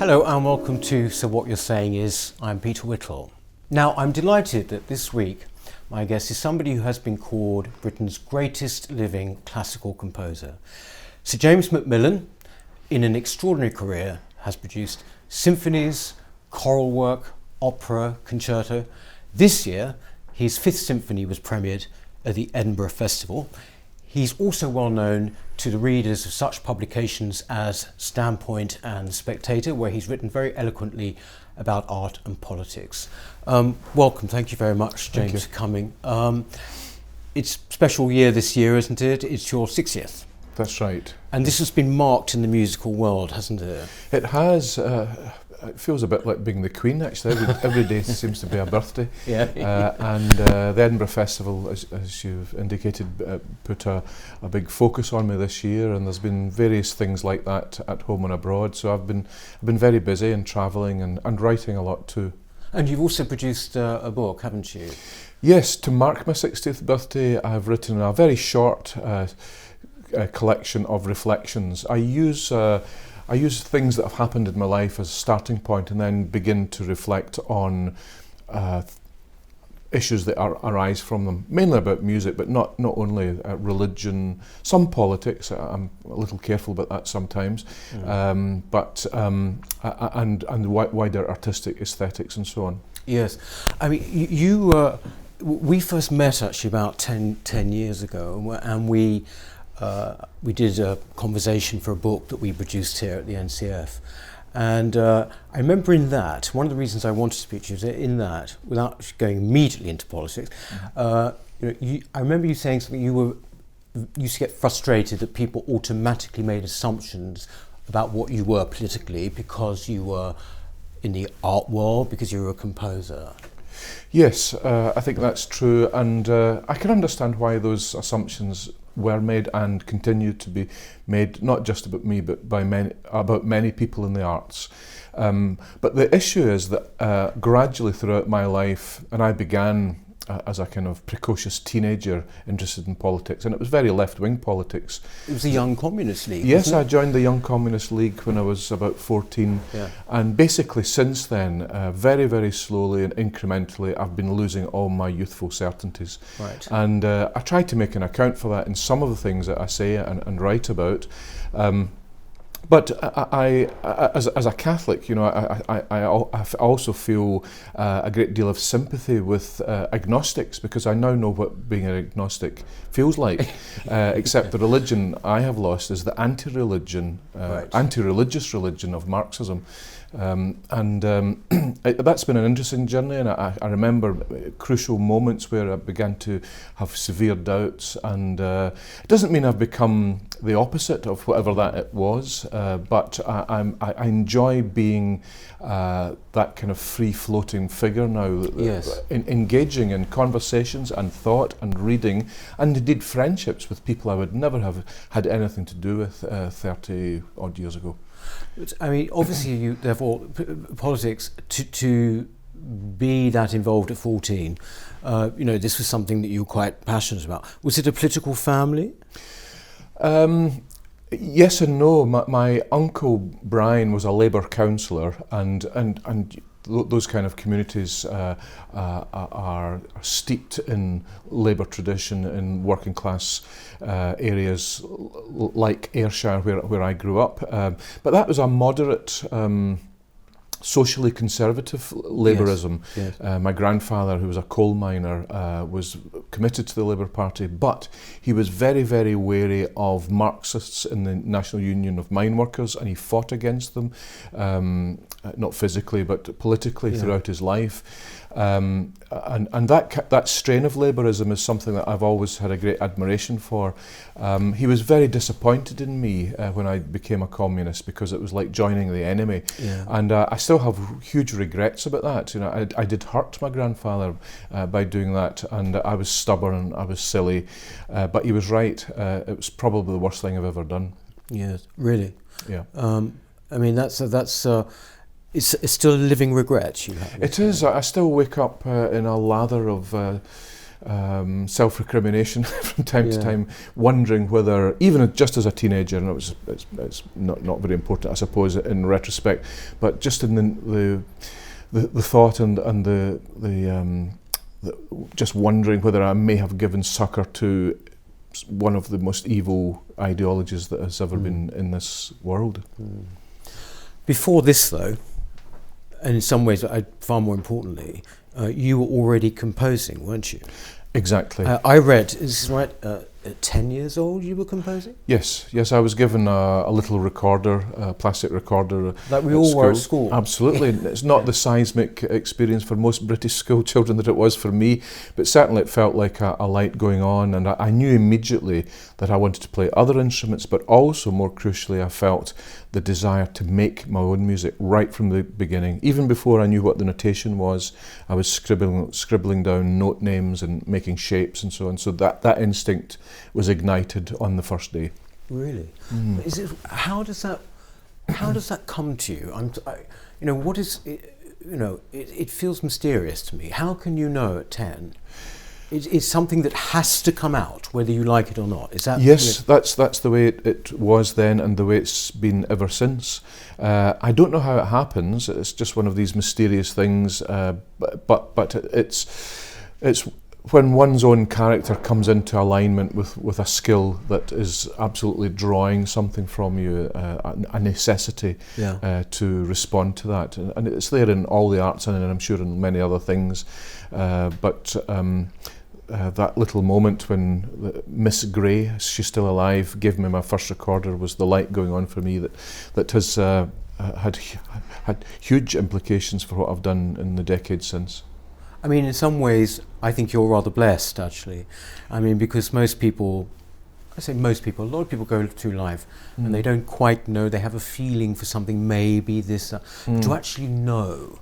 Hello and welcome to So What You're Saying Is. I'm Peter Whittle. Now, I'm delighted that this week my guest is somebody who has been called Britain's greatest living classical composer. Sir James McMillan, in an extraordinary career, has produced symphonies, choral work, opera, concerto. This year, his Fifth Symphony was premiered at the Edinburgh Festival. He's also well known to the readers of such publications as Standpoint and Spectator, where he's written very eloquently about art and politics. Welcome, thank you very much, James, for coming. It's a special year this year, isn't it? It's your 60th. That's right. And this has been marked in the musical world, hasn't it? It has. It feels a bit like being the Queen, actually. Every day seems to be a birthday. Yeah. And the Edinburgh Festival, as you've indicated, put a big focus on me this year, and there's been various things like that at home and abroad. So I've been very busy and travelling and writing a lot too. And you've also produced a book, haven't you? Yes, to mark my 60th birthday, I've written a very short collection of reflections. I use things that have happened in my life as a starting point and then begin to reflect on issues that arise from them, mainly about music, but not only religion, some politics. I'm a little careful about that sometimes, and wider artistic aesthetics and so on. Yes, I mean, we first met actually about 10 years ago, and we did a conversation for a book that we produced here at the NCF. And I remember in that, one of the reasons I wanted to speak to you is in that, without going immediately into politics, I remember you saying something, you used to get frustrated that people automatically made assumptions about what you were politically because you were in the art world, because you were a composer. Yes, I think that's true, and I can understand why those assumptions were made and continue to be made, not just about me, but about many people in the arts. But the issue is that gradually throughout my life, and I began as a kind of precocious teenager interested in politics, and it was very left-wing politics. It was the Young Communist League. Yes, I joined the Young Communist League when I was about 14, and basically since then, very, very slowly and incrementally, I've been losing all my youthful certainties. Right. And I try to make an account for that in some of the things that I say and write about. But I, as a Catholic, I also feel a great deal of sympathy with agnostics, because I now know what being an agnostic feels like. Except the religion I have lost is the anti-religious religion of Marxism. That's been an interesting journey, and I remember crucial moments where I began to have severe doubts, and it doesn't mean I've become the opposite of whatever that it was, but I enjoy being that kind of free-floating figure now, engaging in conversations and thought and reading, and indeed friendships with people I would never have had anything to do with 30 odd years ago. I mean, obviously, you therefore politics to be that involved at 14. This was something that you were quite passionate about. Was it a political family? Yes and no. My uncle Brian was a Labour councillor, and those kind of communities are steeped in Labour tradition in working class areas like Ayrshire, where I grew up. But that was a moderate, socially conservative Labourism. Yes. My grandfather, who was a coal miner, was committed to the Labour Party, but he was very, very wary of Marxists in the National Union of Mine Workers, and he fought against them, not physically but politically throughout his life. And that strain of Labourism is something that I've always had a great admiration for. He was very disappointed in me when I became a communist, because it was like joining the enemy. And I still have huge regrets about that. I did hurt my grandfather by doing that, and I was stubborn, I was silly, but he was right. It was probably the worst thing I've ever done. Yes, really. Yeah. I mean, that's it's still a living regret you have. It is. I still wake up in a lather of self-recrimination from time to time, wondering whether, even just as a teenager, and it's not very important, I suppose, in retrospect, but just in the thought and the just wondering whether I may have given succor to one of the most evil ideologies that has ever been in this world. Before this, though, and in some ways, far more importantly, you were already composing, weren't you? Exactly. I read, is this right, at 10 years old you were composing? Yes, I was given a little recorder, a plastic recorder. Like we all were at school? Absolutely. It's not the seismic experience for most British school children that it was for me, but certainly it felt like a light going on, and I knew immediately that I wanted to play other instruments, but also, more crucially, I felt the desire to make my own music right from the beginning. Even before I knew what the notation was, I was scribbling down note names and making shapes and so on. So that instinct was ignited on the first day. Really? How does that come to you? What is it, it feels mysterious to me. How can you know at 10? It's something that has to come out, whether you like it or not. Is that? Yes, that's the way it was then, and the way it's been ever since. I don't know how it happens. It's just one of these mysterious things. But it's when one's own character comes into alignment with a skill that is absolutely drawing something from you, a necessity to respond to that. And it's there in all the arts, and I'm sure in many other things. That little moment when Miss Gray, she's still alive, gave me my first recorder, was the light going on for me that has had huge implications for what I've done in the decades since. I mean, in some ways, I think you're rather blessed, actually. I mean, because most people, a lot of people go through life and they don't quite know, they have a feeling for something, maybe this, but to actually know,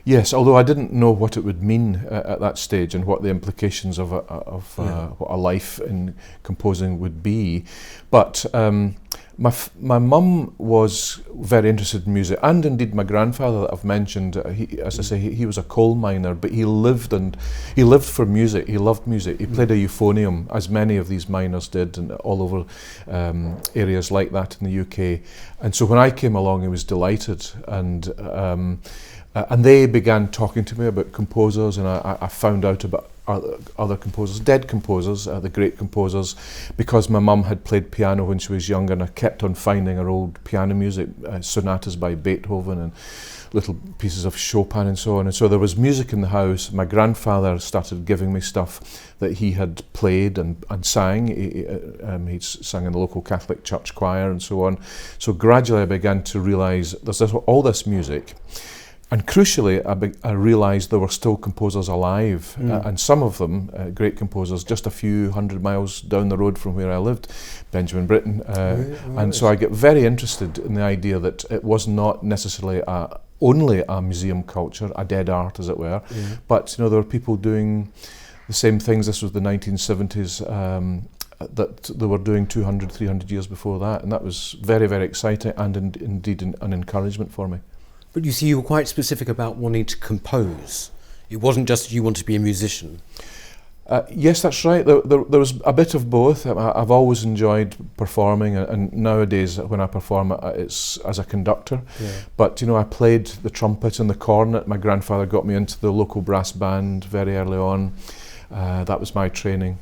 Yes, although I didn't know what it would mean at that stage and what the implications of what a life in composing would be. But my mum was very interested in music, and indeed my grandfather that I've mentioned. He was a coal miner, but he lived for music. He loved music. He played a euphonium, as many of these miners did, and all over areas like that in the UK. And so when I came along, he was delighted, and they began talking to me about composers, and I found out about other composers, dead composers, the great composers, because my mum had played piano when she was younger, and I kept on finding her old piano music, sonatas by Beethoven and little pieces of Chopin and so on. And so there was music in the house. My grandfather started giving me stuff that he had played and sang. He'd sang in the local Catholic church choir and so on. So gradually I began to realise there's all this music. And crucially, I realised there were still composers alive, and some of them, great composers, just a few 100 miles down the road from where I lived, Benjamin Britten. And so I get very interested in the idea that it was not necessarily only a museum culture, a dead art, as it were, but there were people doing the same things. This was the 1970s. That they were doing 200, 300 years before that, and that was very, very exciting and indeed an encouragement for me. But you see, you were quite specific about wanting to compose. It wasn't just you wanted to be a musician. Yes, that's right. There was a bit of both. I've always enjoyed performing, and nowadays when I perform, it's as a conductor. But I played the trumpet and the cornet. My grandfather got me into the local brass band very early on. That was my training.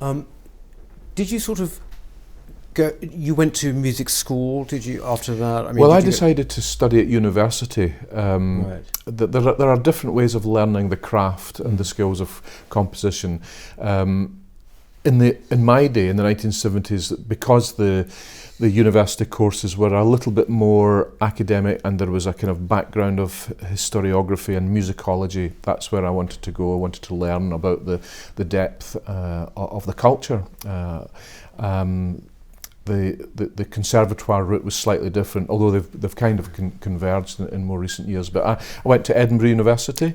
Did you sort of you went to music school, did you, after that? I decided to study at university. Right. There are different ways of learning the craft and the skills of composition. In my day, in the 1970s, because the university courses were a little bit more academic and there was a kind of background of historiography and musicology, that's where I wanted to go. I wanted to learn about the depth of the culture. The conservatoire route was slightly different, although they've kind of converged in more recent years. But I went to Edinburgh University.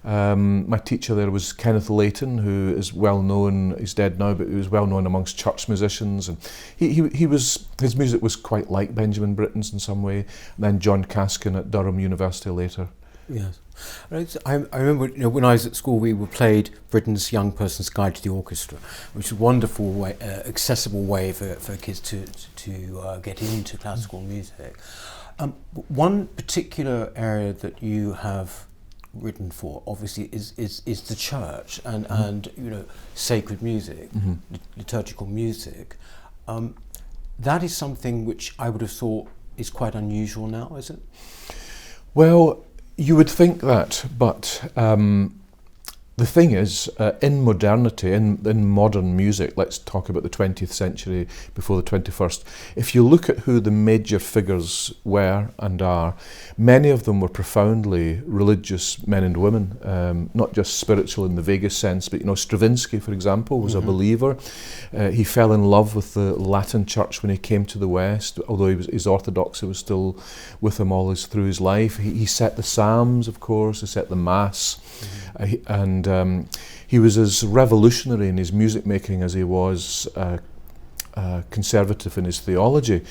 My teacher there was Kenneth Layton, who is well known. He's dead now, but he was well known amongst church musicians. And his music was quite like Benjamin Britten's in some way. And then John Caskin at Durham University later. Yes. I remember, when I was at school, we were played Britain's Young Person's Guide to the Orchestra, which is a wonderful way, accessible way for kids to get into classical music. One particular area that you have written for, obviously, is the church and sacred music, liturgical music. That is something which I would have thought is quite unusual now, is it? Well, you would think that, but the thing is, in modernity, in modern music, let's talk about the 20th century before the 21st, if you look at who the major figures were and are, many of them were profoundly religious men and women, not just spiritual in the vaguest sense, but Stravinsky, for example, was a believer. He fell in love with the Latin church when he came to the West, although his orthodoxy was still with him all through his life. He set the Psalms, of course, he set the Mass, and he was as revolutionary in his music making as he was conservative in his theology.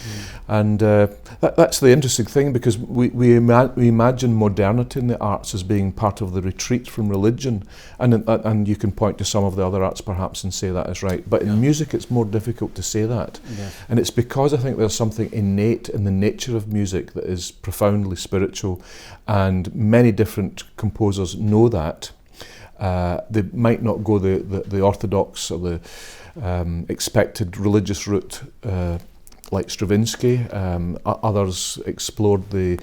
And that's the interesting thing, because we imagine modernity in the arts as being part of the retreat from religion, and you can point to some of the other arts perhaps and say that is right, but in music it's more difficult to say that. And it's because I think there's something innate in the nature of music that is profoundly spiritual, and many different composers know that. They might not go the orthodox or the expected religious route like Stravinsky. Others explored the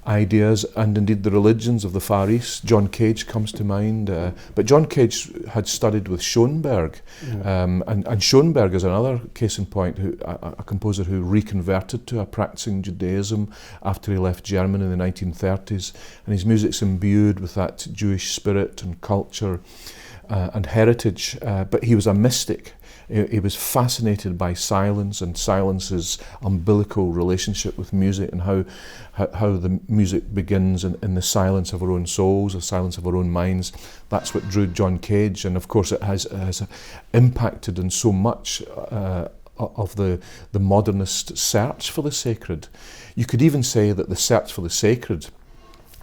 ideas and indeed the religions of the Far East. John Cage comes to mind, but John Cage had studied with Schoenberg, and Schoenberg is another case in point, a composer who reconverted to a practicing Judaism after he left Germany in the 1930s, and his music's imbued with that Jewish spirit and culture and heritage, but he was a mystic. He was fascinated by silence and silence's umbilical relationship with music, and how the music begins in the silence of our own souls, the silence of our own minds. That's what drew John Cage, and of course it has impacted in so much of the modernist search for the sacred. You could even say that the search for the sacred,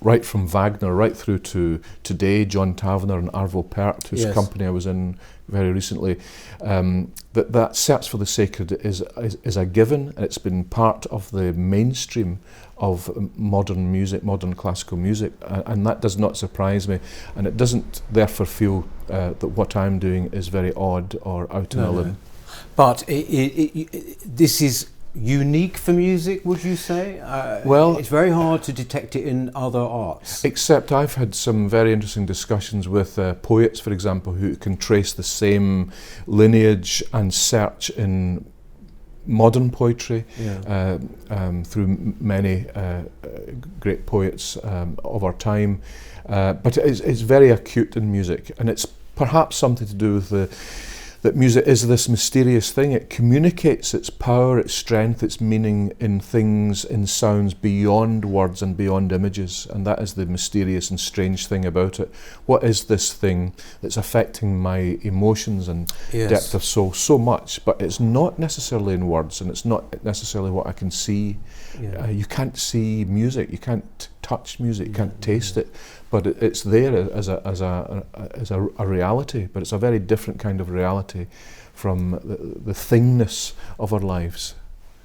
right from Wagner right through to today, John Tavener and Arvo Pärt, whose company I was in very recently, that search for the sacred is a given, and it's been part of the mainstream of modern music, modern classical music, and that does not surprise me, and it doesn't therefore feel that what I'm doing is very odd or out in a limb. But this is unique for music, would you say? Well, it's very hard to detect it in other arts. Except I've had some very interesting discussions with poets, for example, who can trace the same lineage and search in modern poetry through many great poets of our time. But it's very acute in music, and it's perhaps something to do with that music is this mysterious thing. It communicates its power, its strength, its meaning in things, in sounds beyond words and beyond images, and that is the mysterious and strange thing about it. What is this thing that's affecting my emotions and depth of soul so much, but it's not necessarily in words, and it's not necessarily what I can see. You can't see music, you can't touch music, you can't taste it, but it's there as a reality, but it's a very different kind of reality from the thingness of our lives.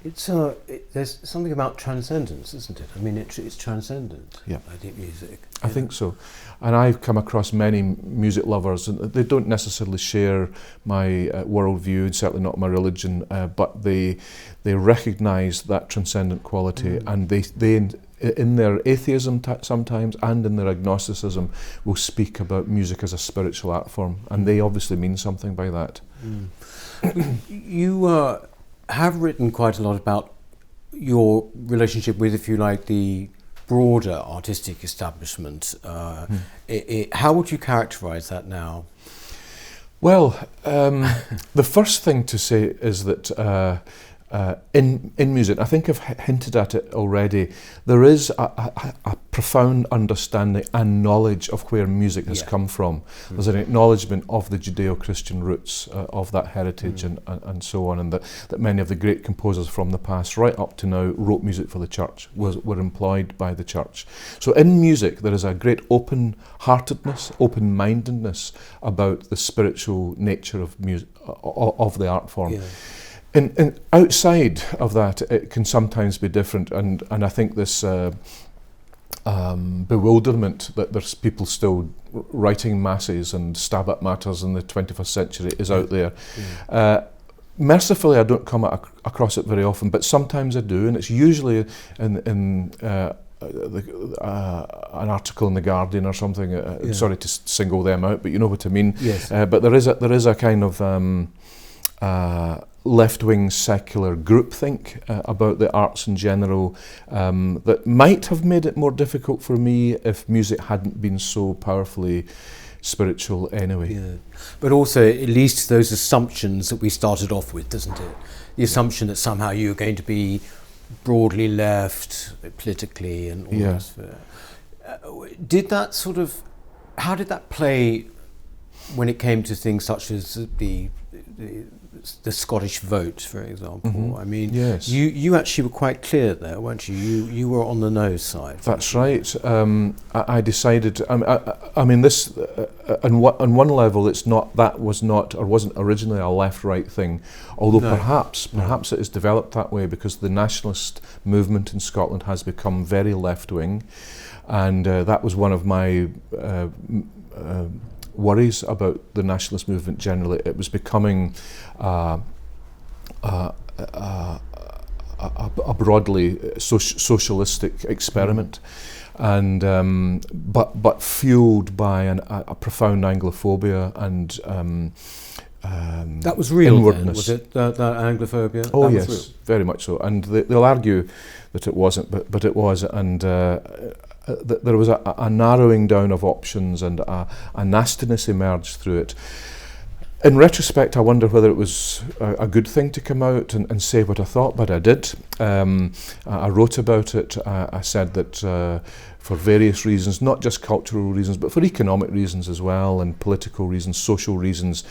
There's something about transcendence, isn't it? I mean, it's transcendent. I think music. I think so, and I've come across many music lovers, and they don't necessarily share my worldview, and certainly not my religion, but they recognise that transcendent quality, and they in their atheism sometimes and in their agnosticism will speak about music as a spiritual art form, and they obviously mean something by that. You have written quite a lot about your relationship with, if you like, the broader artistic establishment. How would you characterise that now? Well, the first thing to say is that in music. I think I've hinted at it already. There is a profound understanding and knowledge of where music has come from. There's an acknowledgement of the Judeo-Christian roots of that heritage and so on, and that many of the great composers from the past right up to now wrote music for the church, were employed by the church. So in music there is a great open-heartedness, open-mindedness about the spiritual nature of music, of the art form. And outside of that, it can sometimes be different, and I think this bewilderment that there's people still writing masses and stabat maters in the 21st century is out there. Mercifully, I don't come across it very often, but sometimes I do, and it's usually in an article in the Guardian or something. Sorry to single them out, but you know what I mean. Yes. But there is a kind of left-wing secular groupthink about the arts in general that might have made it more difficult for me if music hadn't been so powerfully spiritual anyway. But also, at least those assumptions that we started off with, doesn't it? The assumption that somehow you're going to be broadly left politically and all this. Did that sort of, how did that play when it came to things such as the Scottish vote, for example? I mean, you actually were quite clear there, weren't you? You were on the no side. That's right. I decided. I mean, this on one level, it's not, that was not, or wasn't originally a left-right thing. Although perhaps it has developed that way because the nationalist movement in Scotland has become very left-wing, and that was one of my worries about the nationalist movement generally. It was becoming a broadly socialistic experiment, and but fueled by a profound Anglophobia and that was real inwardness. Then, was it, that Anglophobia? Oh that yes, was real. very much so. And they'll argue that it wasn't, but it was, and there was a narrowing down of options, and a nastiness emerged through it. In retrospect, I wonder whether it was a good thing to come out and say what I thought, but I did. I wrote about it. I said that for various reasons, not just cultural reasons, but for economic reasons as well, and political reasons, social reasons,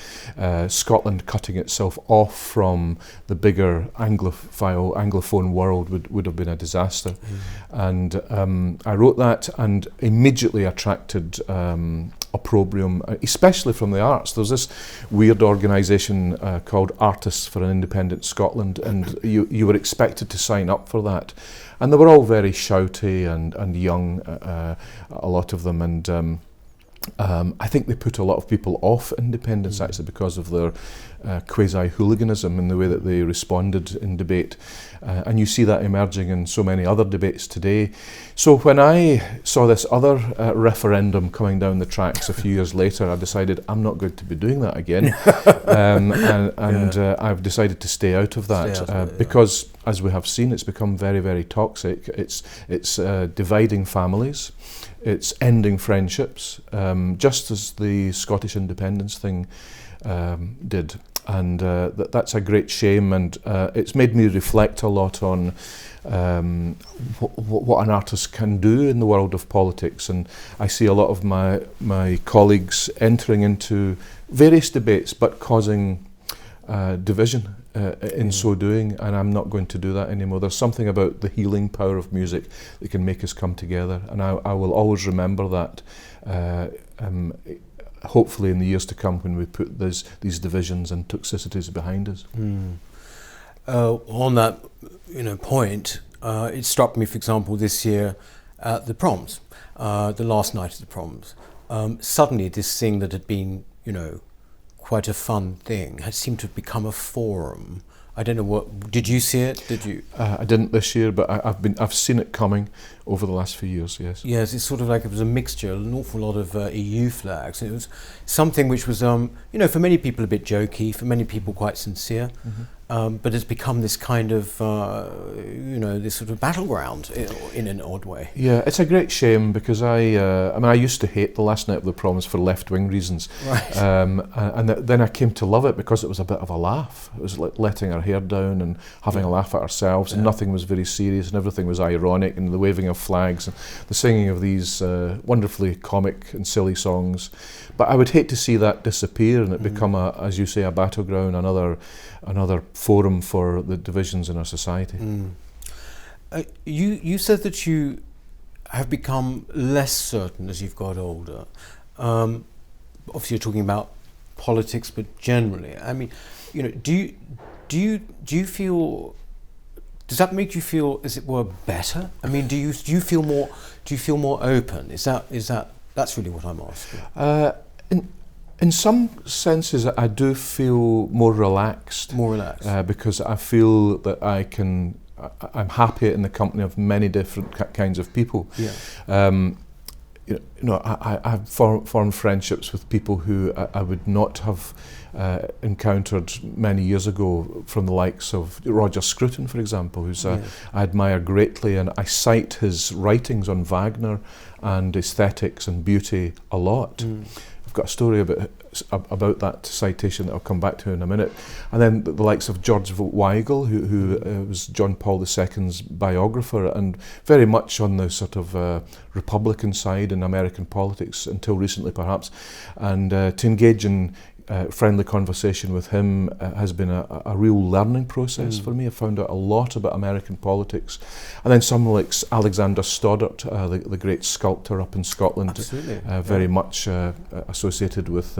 Scotland cutting itself off from the bigger Anglophone world would have been a disaster. And I wrote that, and immediately attracted opprobrium, especially from the arts. There's this weird organisation called Artists for an Independent Scotland, and you were expected to sign up for that. And they were all very shouty and young, a lot of them, and I think they put a lot of people off independence actually because of their quasi-hooliganism in the way that they responded in debate. And you see that emerging in so many other debates today. So when I saw this other referendum coming down the tracks a few years later, I decided I'm not going to be doing that again. I've decided to stay out of that because, as we have seen, it's become very, very toxic. It's dividing families. It's ending friendships, just as the Scottish independence thing did. And that's a great shame, and it's made me reflect a lot on what an artist can do in the world of politics. And I see a lot of my colleagues entering into various debates but causing division in so doing, and I'm not going to do that anymore. There's something about the healing power of music that can make us come together, and I will always remember that, hopefully in the years to come when we put these divisions and toxicities behind us. On that point, it struck me, for example, this year at the proms, the last night of the proms, suddenly this thing that had been, quite a fun thing had seemed to have become a forum. I don't know what. Did you see it? Did you? I didn't this year, but I've seen it coming over the last few years. Yes. Yes, it's sort of like it was a mixture, an awful lot of EU flags. And it was something which was, for many people a bit jokey, for many people quite sincere. but it's become this kind of, this sort of battleground in an odd way. Yeah, it's a great shame because I used to hate The Last Night of the Proms for left-wing reasons. Right. Then I came to love it because it was a bit of a laugh. It was like letting our hair down and having a laugh at ourselves, and nothing was very serious and everything was ironic, and the waving of flags and the singing of these wonderfully comic and silly songs. But I would hate to see that disappear and it become, as you say, a battleground, another forum for the divisions in our society. You said that you have become less certain as you've got older. Obviously, you're talking about politics, but generally, I mean, do you feel? Does that make you feel, as it were, better? I mean, do you feel more open? That's really what I'm asking. In some senses, I do feel more relaxed. More relaxed. Because I feel that I'm happy in the company of many different kinds of people. Yeah. I've formed friendships with people who I would not have encountered many years ago, from the likes of Roger Scruton, for example, who's I admire greatly, and I cite his writings on Wagner and aesthetics and beauty a lot. I've got a story about that citation that I'll come back to in a minute. And then the likes of George Weigel, who was John Paul II's biographer, and very much on the sort of Republican side in American politics until recently, perhaps. And to engage in friendly conversation with him has been a real learning process for me. I found out a lot about American politics. And then someone like Alexander Stoddart, the great sculptor up in Scotland, very much associated with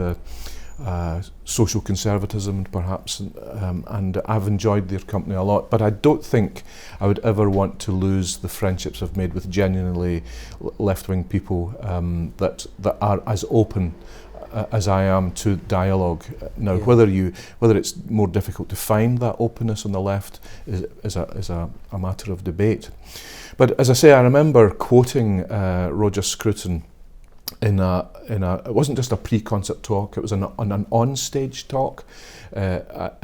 social conservatism, perhaps, and I've enjoyed their company a lot. But I don't think I would ever want to lose the friendships I've made with genuinely left-wing people that are as open as I am to dialogue. Now, whether it's more difficult to find that openness on the left is a matter of debate. But as I say, I remember quoting Roger Scruton in it wasn't just a pre-concert talk; it was an on-stage talk at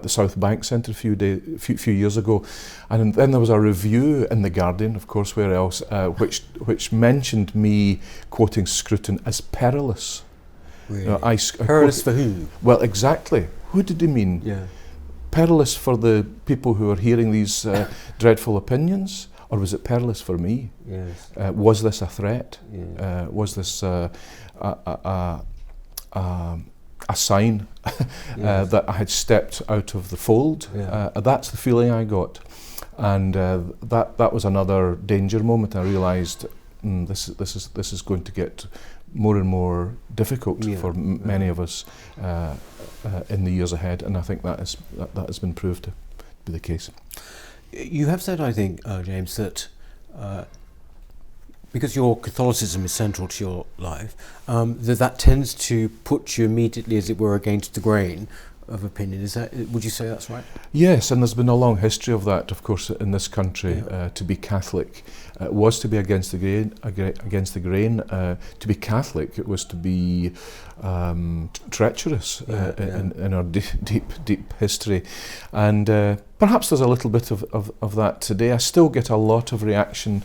the South Bank Centre a few years ago, and then there was a review in The Guardian, of course, where else, which mentioned me quoting Scruton as perilous. Really? Perilous for who? Well, exactly. Who did he mean? Yeah. Perilous for the people who are hearing these dreadful opinions, or was it perilous for me? Yes. Was this a threat? Yeah. Was this a sign that I had stepped out of the fold? That's the feeling I got, and that was another danger moment. I realised this is going to get more and more difficult for many of us in the years ahead, and I think that has been proved to be the case. You have said, I think, James, that because your Catholicism is central to your life, that tends to put you immediately, as it were, against the grain of opinion. Would you say that's right? Yes, and there's been a long history of that, of course, in this country. To be Catholic was to be against the grain. To be Catholic, it was to be treacherous in our deep history, and perhaps there's a little bit of that today. I still get a lot of reaction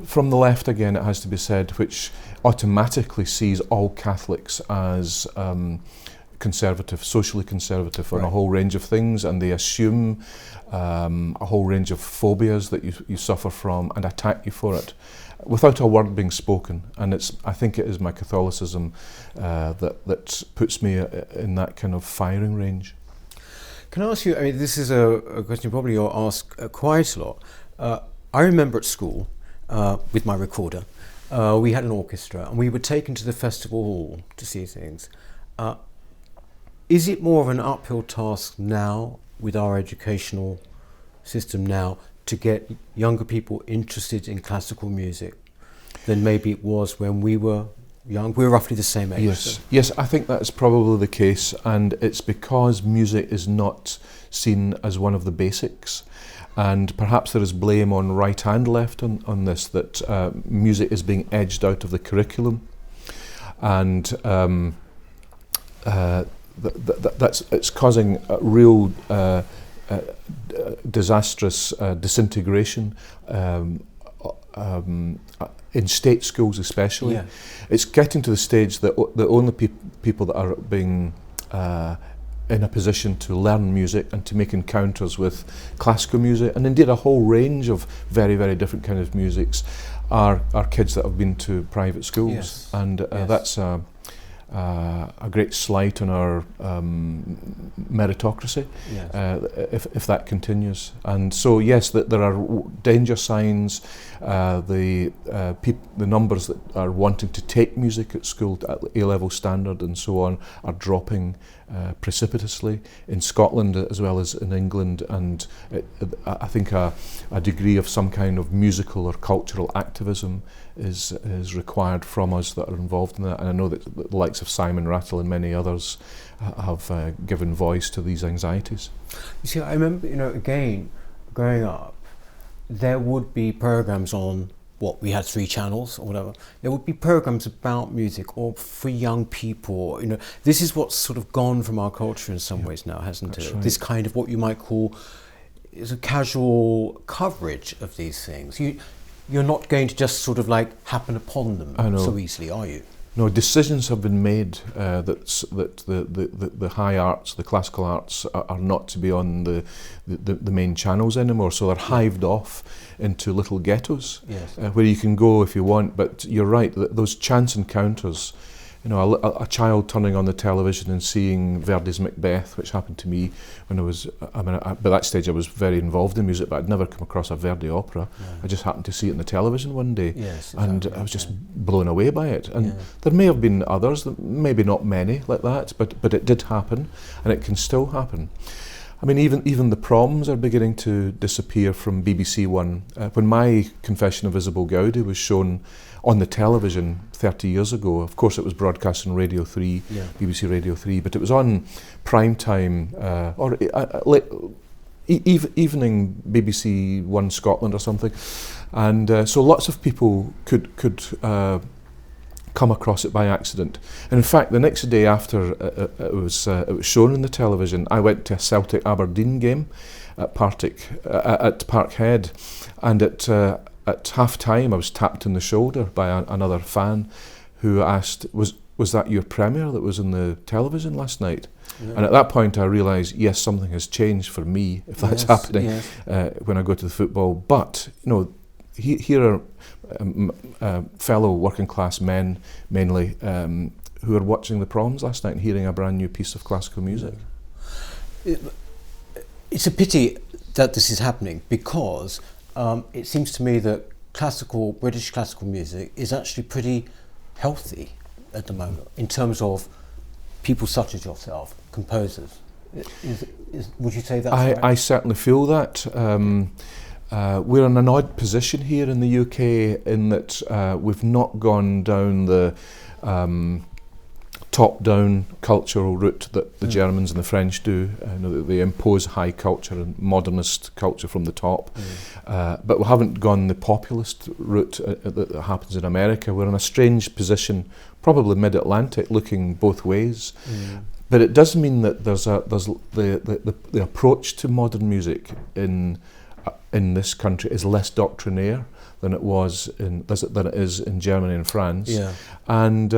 from the left, again, it has to be said, which automatically sees all Catholics as conservative, socially conservative on a whole range of things, and they assume a whole range of phobias that you suffer from and attack you for it without a word being spoken. And I think it is my Catholicism that puts me in that kind of firing range. Can I ask you, I mean, this is a question probably you'll ask quite a lot. I remember at school, with my recorder, we had an orchestra and we were taken to the festival hall to see things. Is it more of an uphill task now with our educational system now to get younger people interested in classical music than maybe it was when we were young? We're roughly the same age. Yes, I think that's probably the case, and it's because music is not seen as one of the basics. And perhaps there is blame on right and left on this, that music is being edged out of the curriculum. And it's causing a real disastrous disintegration in state schools especially. Yeah. It's getting to the stage that the only people that are being in a position to learn music and to make encounters with classical music, and indeed a whole range of very, very different kinds of musics, are kids that have been to private schools. Yes. And Yes. that's a great slight on our meritocracy, Yes. if that continues. And so yes, there are danger signs. The numbers that are wanting to take music at school at A-level standard and so on are dropping precipitously in Scotland as well as in England, and I think a degree of some kind of musical or cultural activism is required from us that are involved in that. And I know that the likes of Simon Rattle and many others have given voice to these anxieties. You see, I remember, again, growing up, there would be programs on, we had 3 channels or whatever. There would be programs about music or for young people. This is what's sort of gone from our culture in some ways now, hasn't it? Right. This kind of what you might call is a casual coverage of these things. You're not going to just sort of like happen upon them so easily, are you? No, decisions have been made that the high arts, the classical arts, are not to be on the main channels anymore. So they're hived off into little ghettos, yes. Where you can go if you want. But you're right, those chance encounters. A child turning on the television and seeing Verdi's Macbeth, which happened to me when I was, by that stage I was very involved in music, but I'd never come across a Verdi opera. Yeah. I just happened to see it on the television one day, yes, exactly. and I was just blown away by it. And there may have been others, maybe not many like that, but it did happen, and it can still happen. I mean, even the proms are beginning to disappear from BBC One. When my Confession of Isabel Gowdy was shown on the television 30 years ago, of course it was broadcast on Radio 3, BBC Radio 3, but it was on prime time or late evening BBC One Scotland or something, and so lots of people could come across it by accident. And in fact, the next day after it was shown on the television, I went to a Celtic Aberdeen game at Parkhead, and at half time I was tapped on the shoulder by another fan who asked, was that your premiere that was on the television last night? Yeah. And at that point I realised, yes, something has changed for me if that's happening when I go to the football. But here are fellow working class men mainly who are watching the proms last night and hearing a brand new piece of classical music. It's a pity that this is happening, because it seems to me that British classical music is actually pretty healthy at the moment in terms of people such as yourself, composers. Would you say that's right? I certainly feel that. We're in an odd position here in the UK in that we've not gone down the top-down cultural route that the Germans and the French do. They impose high culture and modernist culture from the top, but we haven't gone the populist route that happens in America. We're in a strange position, probably mid-Atlantic, looking both ways. But it does mean that there's the approach to modern music in this country is less doctrinaire than it is in Germany and France, and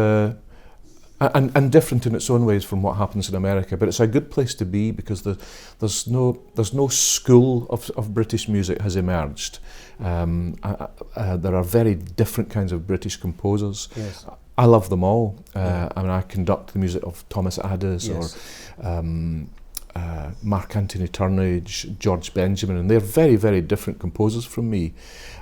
different in its own ways from what happens in America. But it's a good place to be, because there's no school of British music has emerged. There are very different kinds of British composers. Yes. I love them all. I conduct the music of Thomas Addis or Mark Anthony Turnage, George Benjamin, and they're very, very different composers from me.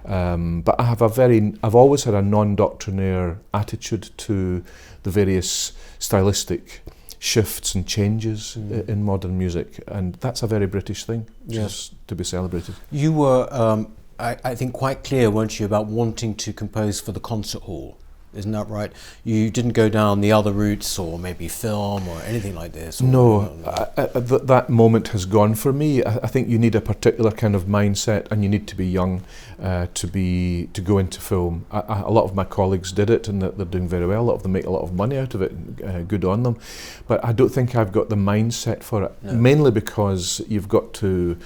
But I've always had a non-doctrinaire attitude to the various stylistic shifts and changes in modern music, and that's a very British thing, just to be celebrated. You were, I think, quite clear, weren't you, about wanting to compose for the concert hall? Isn't that right? You didn't go down the other routes, or maybe film or anything like this? No, that moment has gone for me. I think you need a particular kind of mindset, and you need to be young to go into film. A lot of my colleagues did it, and they're doing very well. A lot of them make a lot of money out of it. Good on them. But I don't think I've got the mindset for it. No. Mainly because you've got to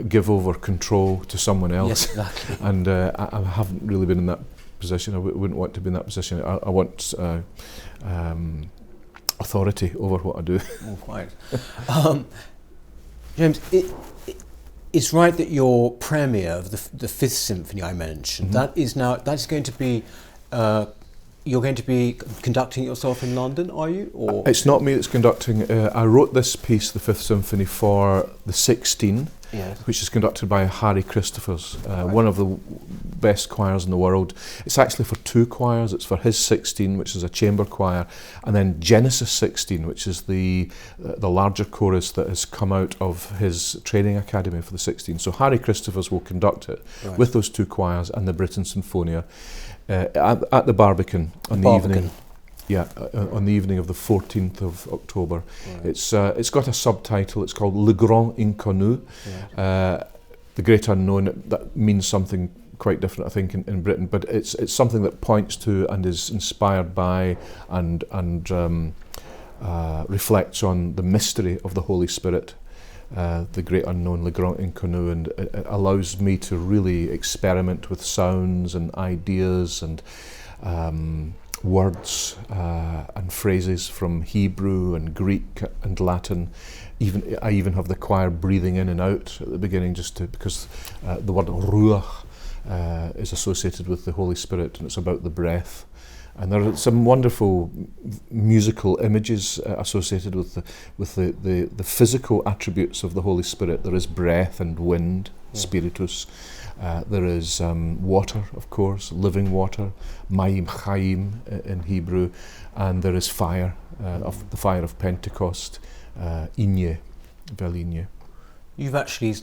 give over control to someone else. Yes, exactly. And I haven't really been in that position. I wouldn't want to be in that position. I want authority over what I do. Oh, quite. James, it's right that your premiere of the Fifth Symphony I mentioned, that's going to be, you're going to be conducting it yourself in London, are you? Or it's not me that's conducting. I wrote this piece, the Fifth Symphony, for the 16, yes, which is conducted by Harry Christophers, one of the best choirs in the world. It's actually for two choirs. It's for his 16, which is a chamber choir, and then Genesis 16, which is the larger chorus that has come out of his training academy for the 16. So Harry Christophers will conduct it with those two choirs and the Britain Sinfonia at the Barbican on the evening. Yeah, on the evening of the 14th of October. Right. It's got a subtitle. It's called Le Grand Inconnu, the Great Unknown. That means something quite different, I think, in Britain. But it's something that points to and is inspired by and reflects on the mystery of the Holy Spirit, the Great Unknown, Le Grand Inconnu, and it allows me to really experiment with sounds and ideas and words and phrases from Hebrew and Greek and Latin. I even have the choir breathing in and out at the beginning, because the word ruach is associated with the Holy Spirit, and it's about the breath. And there are some wonderful musical images associated with the physical attributes of the Holy Spirit. There is breath and wind, spiritus. There is water, of course, living water, mayim chayim in Hebrew, and there is fire, of the fire of Pentecost, inye, velinye. You've actually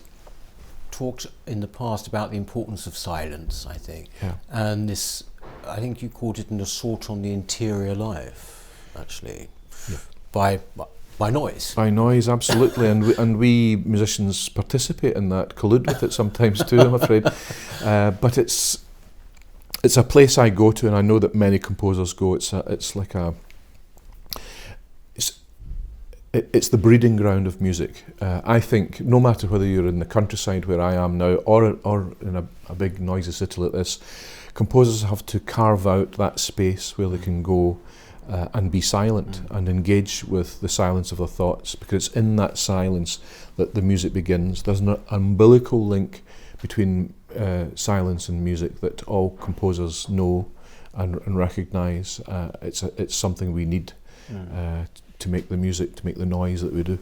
talked in the past about the importance of silence, I think, and this, I think you called it an assault on the interior life, actually, by noise. By noise, absolutely, and we musicians participate in that, collude with it sometimes too, I'm afraid. But it's a place I go to, and I know that many composers go. It's the breeding ground of music. I think no matter whether you're in the countryside where I am now, or in a big noisy city like this, composers have to carve out that space where they can go and be silent and engage with the silence of their thoughts, because it's in that silence that the music begins. There's an umbilical link between silence and music that all composers know and recognise. It's something we need to make the music, to make the noise that we do.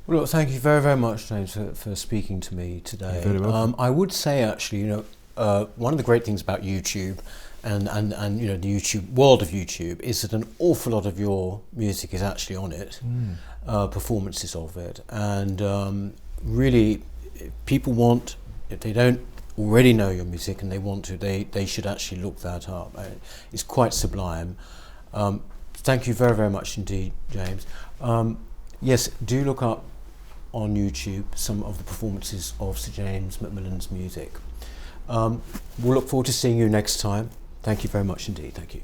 Well, look, thank you very, very much, James, for speaking to me today. You're very welcome. I would say, actually, one of the great things about YouTube and the YouTube world of YouTube is that an awful lot of your music is actually on it, performances of it, and really, people want, if they don't already know your music and they want to, they should actually look that up. It's quite sublime. Thank you very, very much indeed, James. Yes, do look up on YouTube some of the performances of Sir James McMillan's music. We'll look forward to seeing you next time. Thank you very much indeed. Thank you.